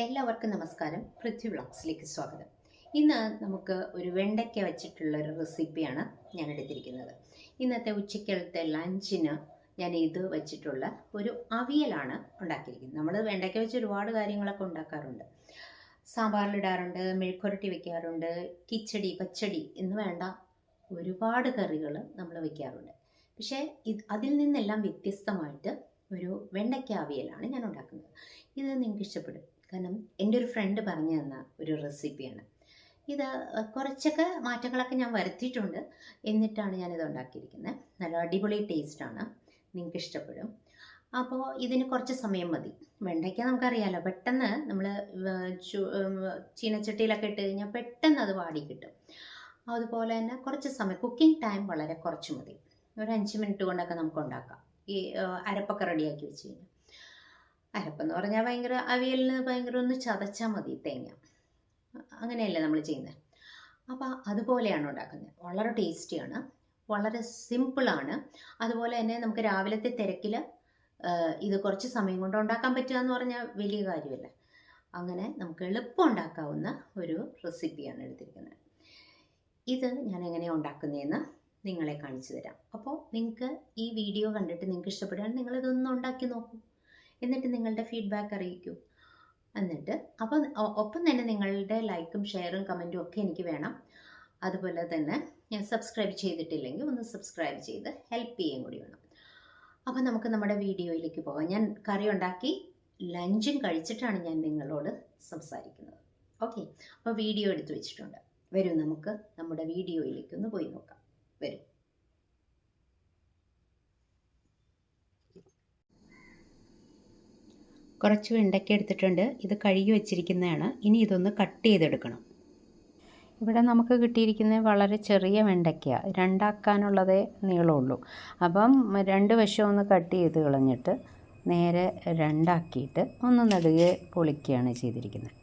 എല്ലാവർക്കും നമസ്കാരം. പൃഥ്വി വ്ളോഗ്സിലേക്ക് സ്വാഗതം. ഇന്ന് നമുക്ക് ഒരു വെണ്ടയ്ക്ക വെച്ചിട്ടുള്ളൊരു റെസിപ്പിയാണ് ഞാൻ എടുത്തിരിക്കുന്നത്. ഇന്നത്തെ ഉച്ചക്കലത്തെ ലഞ്ചിന് ഞാൻ ഇത് വെച്ചിട്ടുള്ള ഒരു അവിയലാണ് ഉണ്ടാക്കിയിരിക്കുന്നത്. നമ്മൾ വെണ്ടയ്ക്ക വെച്ച് ഒരുപാട് കാര്യങ്ങളൊക്കെ ഉണ്ടാക്കാറുണ്ട്. സാമ്പാറിലിടാറുണ്ട്, മെഴുക്കുരട്ടി വെക്കാറുണ്ട്, കിച്ചടി, പച്ചടി എന്ന് വേണ്ട ഒരുപാട് കറികൾ നമ്മൾ വെക്കാറുണ്ട്. പക്ഷേ അതിൽ നിന്നെല്ലാം വ്യത്യസ്തമായിട്ട് ഒരു വെണ്ടയ്ക്ക അവിയലാണ് ഞാൻ ഉണ്ടാക്കുന്നത്. ഇത് നിങ്ങൾക്ക് ഇഷ്ടപ്പെടും. കാരണം എൻ്റെ ഒരു ഫ്രണ്ട് പറഞ്ഞു തന്ന ഒരു റെസിപ്പിയാണ് ഇത്. കുറച്ചൊക്കെ മാറ്റങ്ങളൊക്കെ ഞാൻ വരുത്തിയിട്ടുണ്ട്, എന്നിട്ടാണ് ഞാനിത് ഉണ്ടാക്കിയിരിക്കുന്നത്. നല്ല അടിപൊളി ടേസ്റ്റാണ്, നിങ്ങൾക്ക് ഇഷ്ടപ്പെടും. അപ്പോൾ ഇതിന് കുറച്ച് സമയം മതി. വെണ്ടയ്ക്ക നമുക്കറിയാമല്ലോ, പെട്ടെന്ന് നമ്മൾ ചീനച്ചട്ടിയിലൊക്കെ ഇട്ട് കഴിഞ്ഞാൽ പെട്ടെന്ന് അത് വാടി കിട്ടും. അതുപോലെ തന്നെ കുറച്ച് സമയം, കുക്കിംഗ് ടൈം വളരെ കുറച്ച് മതി. ഒരു 5 മിനിറ്റ് കൊണ്ടൊക്കെ നമുക്ക് ഉണ്ടാക്കാം. ഈ അരപ്പൊക്കെ റെഡിയാക്കി വെച്ച് കഴിഞ്ഞാൽ, അരപ്പെന്ന് പറഞ്ഞാൽ ഭയങ്കര അവിയലിന് ഭയങ്കര ഒന്ന് ചതച്ചാൽ മതി തേങ്ങ, അങ്ങനെയല്ലേ നമ്മൾ ചെയ്യുന്നത്. അപ്പോൾ അതുപോലെയാണ് ഉണ്ടാക്കുന്നത്. വളരെ ടേസ്റ്റിയാണ്, വളരെ സിമ്പിളാണ്. അതുപോലെ തന്നെ നമുക്ക് രാവിലത്തെ തിരക്കിൽ ഇത് കുറച്ച് സമയം കൊണ്ട് ഉണ്ടാക്കാൻ പറ്റുക എന്ന് പറഞ്ഞാൽ വലിയ കാര്യമല്ല. അങ്ങനെ നമുക്ക് എളുപ്പം ഉണ്ടാക്കാവുന്ന ഒരു റെസിപ്പിയാണ് എടുത്തിരിക്കുന്നത്. ഇത് ഞാൻ എങ്ങനെയാണ് ഉണ്ടാക്കുന്നതെന്ന് നിങ്ങളെ കാണിച്ചു തരാം. അപ്പോൾ നിങ്ങൾക്ക് ഈ വീഡിയോ കണ്ടിട്ട് നിങ്ങൾക്ക് ഇഷ്ടപ്പെടുകയാണെങ്കിൽ നിങ്ങളിതൊന്ന് ഉണ്ടാക്കി നോക്കൂ. എന്നിട്ട് നിങ്ങളുടെ ഫീഡ്ബാക്ക് അറിയിക്കൂ. എന്നിട്ട് ഒപ്പം തന്നെ നിങ്ങളുടെ ലൈക്കും ഷെയറും കമൻറ്റും ഒക്കെ എനിക്ക് വേണം. അതുപോലെ തന്നെ ഞാൻ സബ്സ്ക്രൈബ് ചെയ്തിട്ടില്ലെങ്കിൽ ഒന്ന് സബ്സ്ക്രൈബ് ചെയ്ത് ഹെൽപ്പ് ചെയ്യുകയും കൂടി വേണം. അപ്പോൾ നമുക്ക് നമ്മുടെ വീഡിയോയിലേക്ക് പോകാം. ഞാൻ കറി ഉണ്ടാക്കി ലഞ്ചും കഴിച്ചിട്ടാണ് ഞാൻ നിങ്ങളോട് സംസാരിക്കുന്നത്. ഓക്കെ, അപ്പോൾ വീഡിയോ എടുത്ത് വെച്ചിട്ടുണ്ട്. വരും, നമുക്ക് നമ്മുടെ വീഡിയോയിലേക്കൊന്ന് പോയി നോക്കാം. വരും. കുറച്ച് വെണ്ടയ്ക്ക എടുത്തിട്ടുണ്ട്. ഇത് കഴുകി വെച്ചിരിക്കുന്നതാണ്. ഇനി ഇതൊന്ന് കട്ട് ചെയ്തെടുക്കണം. ഇവിടെ നമുക്ക് കിട്ടിയിരിക്കുന്നത് വളരെ ചെറിയ വെണ്ടയ്ക്ക, രണ്ടാക്കാനുള്ളതേ നീളമുള്ളൂ. അപ്പം 2 വശം ഒന്ന് കട്ട് ചെയ്ത് കളഞ്ഞിട്ട് നേരെ രണ്ടാക്കിയിട്ട് ഒന്ന് നടുകെ പൊളിക്കുകയാണ് ചെയ്തിരിക്കുന്നത്.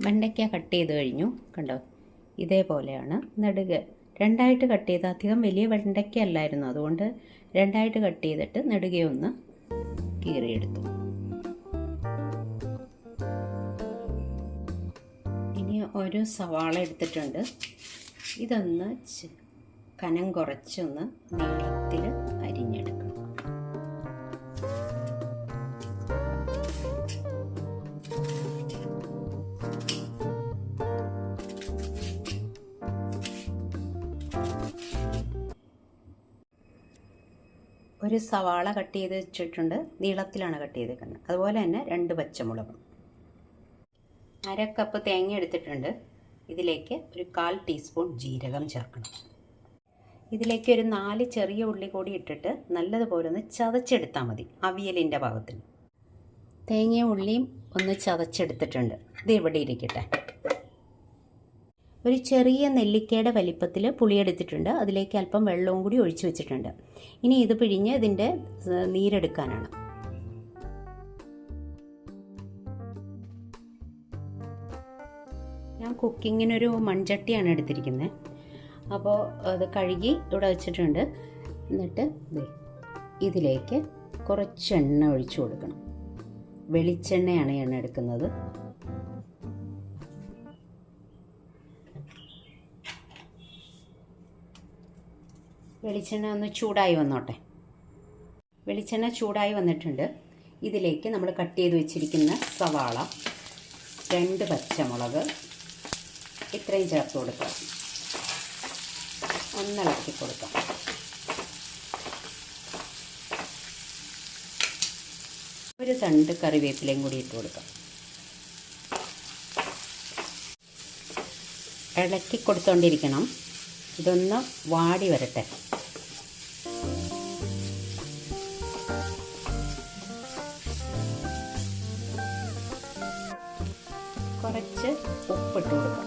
വെണ്ടയ്ക്ക കട്ട് ചെയ്ത് കഴിഞ്ഞു, കണ്ടോ? ഇതേപോലെയാണ് നെടുകെ രണ്ടായിട്ട് കട്ട് ചെയ്ത്. അധികം വലിയ വെണ്ടയ്ക്ക അല്ലായിരുന്നു, അതുകൊണ്ട് രണ്ടായിട്ട് കട്ട് ചെയ്തിട്ട് നെടുകെ ഒന്ന് കീറിയെടുത്തു. ഇനി ഒരു സവാള എടുത്തിട്ടുണ്ട്. ഇതൊന്ന് കനം കുറച്ചൊന്ന് നീളത്തിൽ അരിഞ്ഞെടുക്കണം. ഒരു സവാള കട്ട് ചെയ്ത് വെച്ചിട്ടുണ്ട്, നീളത്തിലാണ് കട്ട് ചെയ്തേക്കുന്നത്. അതുപോലെ തന്നെ 2 പച്ചമുളകും. 1/2 കപ്പ് തേങ്ങ എടുത്തിട്ടുണ്ട്. ഇതിലേക്ക് ഒരു 1/4 ടീസ്പൂൺ ജീരകം ചേർക്കണം. ഇതിലേക്ക് ഒരു 4 ചെറിയ ഉള്ളി കൂടി ഇട്ടിട്ട് നല്ലതുപോലെ ഒന്ന് ചതച്ചെടുത്താൽ മതി അവിയലിൻ്റെ പാകത്തിന്. തേങ്ങയും ഉള്ളിയും ഒന്ന് ചതച്ചെടുത്തിട്ടുണ്ട്. ഇത് ഇവിടെ ഇരിക്കട്ടെ. ഒരു ചെറിയ നെല്ലിക്കയുടെ വലിപ്പത്തിൽ പുളിയെടുത്തിട്ടുണ്ട്. അതിലേക്ക് അല്പം വെള്ളവും കൂടി ഒഴിച്ചു വെച്ചിട്ടുണ്ട്. ഇനി ഇത് പിഴിഞ്ഞ് ഇതിൻ്റെ നീരെടുക്കാനാണ്. ഞാൻ കുക്കിങ്ങിനൊരു മൺചട്ടിയാണ് എടുത്തിരിക്കുന്നത്. അപ്പോൾ അത് കഴുകി ഇവിടെ വെച്ചിട്ടുണ്ട്. എന്നിട്ട് ഇതിലേക്ക് കുറച്ച് എണ്ണ ഒഴിച്ചു കൊടുക്കണം. വെളിച്ചെണ്ണയാണ് എണ്ണ എടുക്കുന്നത്. വെളിച്ചെണ്ണ ഒന്ന് ചൂടായി വന്നോട്ടെ. വെളിച്ചെണ്ണ ചൂടായി വന്നിട്ടുണ്ട്. ഇതിലേക്ക് നമ്മൾ കട്ട് ചെയ്ത് വെച്ചിരിക്കുന്ന സവാള, 2 പച്ചമുളക് ഇത്രയും ചേർത്ത് കൊടുക്കാം. ഒന്ന് ഇളക്കി കൊടുക്കാം. ഒരു തണ്ട് കറിവേപ്പിലയും കൂടി ഇട്ട് കൊടുക്കാം. ഇളക്കി കൊടുത്തോണ്ടിരിക്കണം. ഇതൊന്ന് വാടി വരട്ടെ. കുറച്ച് ഉപ്പിട്ട് കൊടുക്കാം.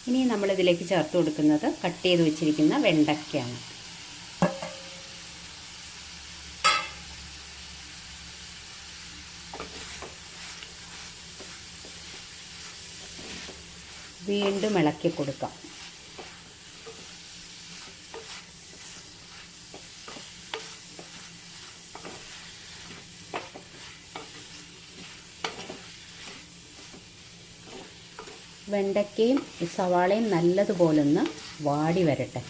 ഇനി നമ്മളിതിലേക്ക് ചേർത്ത് കൊടുക്കുന്നത് കട്ട് ചെയ്ത് വെച്ചിരിക്കുന്ന വെണ്ടയ്ക്കയാണ്. വീണ്ടും ഇളക്കി കൊടുക്കാം. വെണ്ടയ്ക്കയും സവാളയും നല്ലതുപോലൊന്ന് വാടി വരട്ടെ.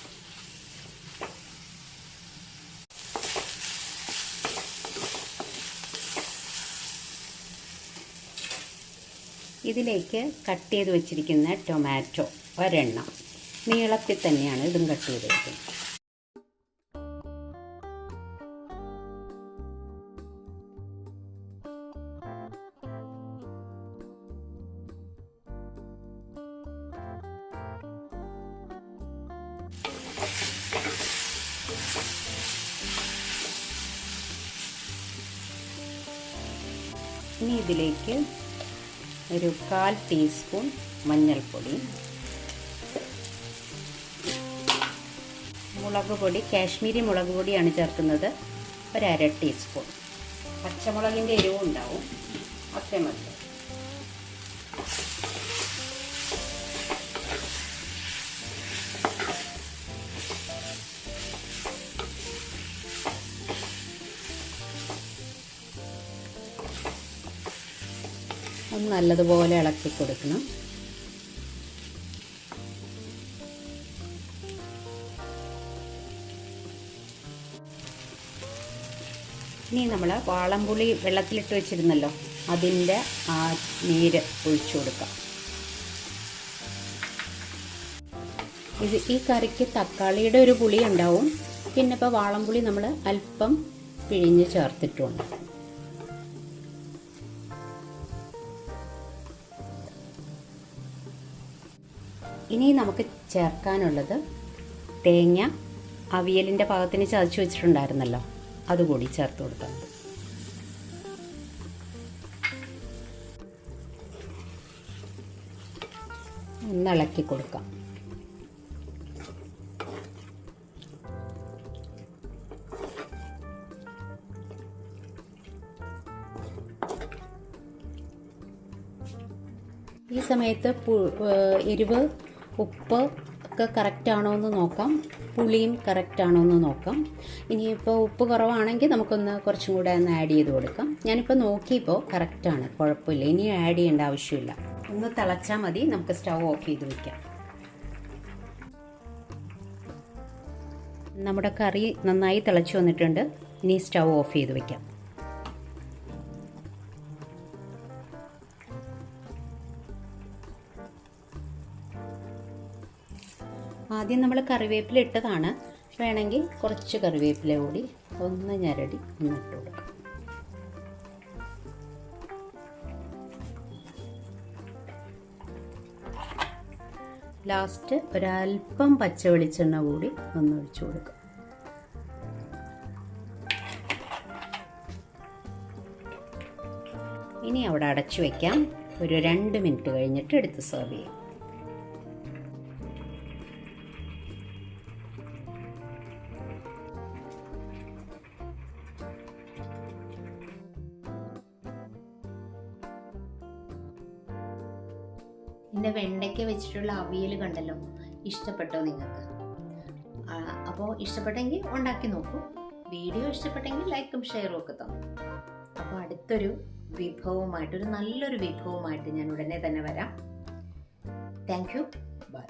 ഇതിലേക്ക് കട്ട് ചെയ്ത് വെച്ചിരിക്കുന്ന ടൊമാറ്റോ ഒരെണ്ണം നീളത്തിൽ തന്നെയാണ് ഇതും കട്ട് ചെയ്ത് വെക്കുന്നത്. ഇനി ഇതിലേക്ക് ഒരു 1/4 ടീസ്പൂൺ മഞ്ഞൾപ്പൊടി, മുളക് പൊടി കാശ്മീരി മുളക് പൊടിയാണ് ചേർക്കുന്നത്, 1/2 ടീസ്പൂൺ. പച്ചമുളകിൻ്റെ എരിവും ഉണ്ടാവും, അത്രേ മതി. ഒന്ന് നല്ലതുപോലെ ഇളക്കി കൊടുക്കണം. ഇനി നമ്മൾ വാളംപുളി വെള്ളത്തിലിട്ട് വെച്ചിരുന്നല്ലോ, അതിൻ്റെ ആ നീര് ഒഴിച്ചു കൊടുക്കാം. ഈ കറിക്ക് തക്കാളിയുടെ ഒരു പുളി ഉണ്ടാവും, പിന്നെ ഇപ്പോൾ വാളംപുളി നമ്മൾ അല്പം പിഴിഞ്ഞ് ചേർത്തിട്ടുണ്ട്. ഇനി നമുക്ക് ചേർക്കാനുള്ളത് തേങ്ങ അവിയലിൻ്റെ പാകത്തിന് ചതച്ച് വെച്ചിട്ടുണ്ടായിരുന്നല്ലോ, അതുകൂടി ചേർത്ത് കൊടുക്കാം. ഒന്ന് ഇളക്കി കൊടുക്കാം. ഈ സമയത്ത് എരിവ് ഉപ്പ് ഒക്കെ കറക്റ്റാണോ എന്ന് നോക്കാം, പുളിയും കറക്റ്റാണോ എന്ന് നോക്കാം. ഇനിയിപ്പോൾ ഉപ്പ് കുറവാണെങ്കിൽ നമുക്കൊന്ന് കുറച്ചും കൂടെ ഒന്ന് ആഡ് ചെയ്ത് കൊടുക്കാം. ഞാനിപ്പോൾ നോക്കിയപ്പോൾ കറക്റ്റാണ്, കുഴപ്പമില്ല. ഇനി ആഡ് ചെയ്യേണ്ട ആവശ്യമില്ല. ഒന്ന് തിളച്ചാൽ മതി. നമുക്ക് സ്റ്റൗ ഓഫ് ചെയ്ത് വയ്ക്കാം. നമ്മുടെ കറി നന്നായി തിളച്ച് വന്നിട്ടുണ്ട്. ഇനി സ്റ്റൗ ഓഫ് ചെയ്ത് വയ്ക്കാം. ആദ്യം നമ്മൾ കറിവേപ്പില ഇട്ടതാണ്, വേണമെങ്കിൽ കുറച്ച് കറിവേപ്പില കൂടി ഒന്ന് ഞരടി ഒന്നിട്ട് കൊടുക്കാം. ലാസ്റ്റ് ഒരല്പം പച്ച വെളിച്ചെണ്ണ കൂടി ഒന്ന് ഒഴിച്ചു കൊടുക്കാം. ഇനി അവിടെ അടച്ചു വയ്ക്കാം. ഒരു 2 മിനിറ്റ് കഴിഞ്ഞിട്ട് എടുത്ത് സെർവ് ചെയ്യാം. എൻ്റെ വെണ്ടയ്ക്ക വെച്ചിട്ടുള്ള അവിയൽ കണ്ടല്ലോ, ഇഷ്ടപ്പെട്ടോ നിങ്ങൾക്ക്? അപ്പോൾ ഇഷ്ടപ്പെട്ടെങ്കിൽ ഉണ്ടാക്കി നോക്കൂ. വീഡിയോ ഇഷ്ടപ്പെട്ടെങ്കിൽ ലൈക്കും ഷെയറും ഒക്കെ തന്നു. അപ്പോൾ അടുത്തൊരു വിഭവമായിട്ട്, ഒരു നല്ലൊരു വിഭവമായിട്ട് ഞാൻ ഉടനെ തന്നെ വരാം. Thank you. ബൈ.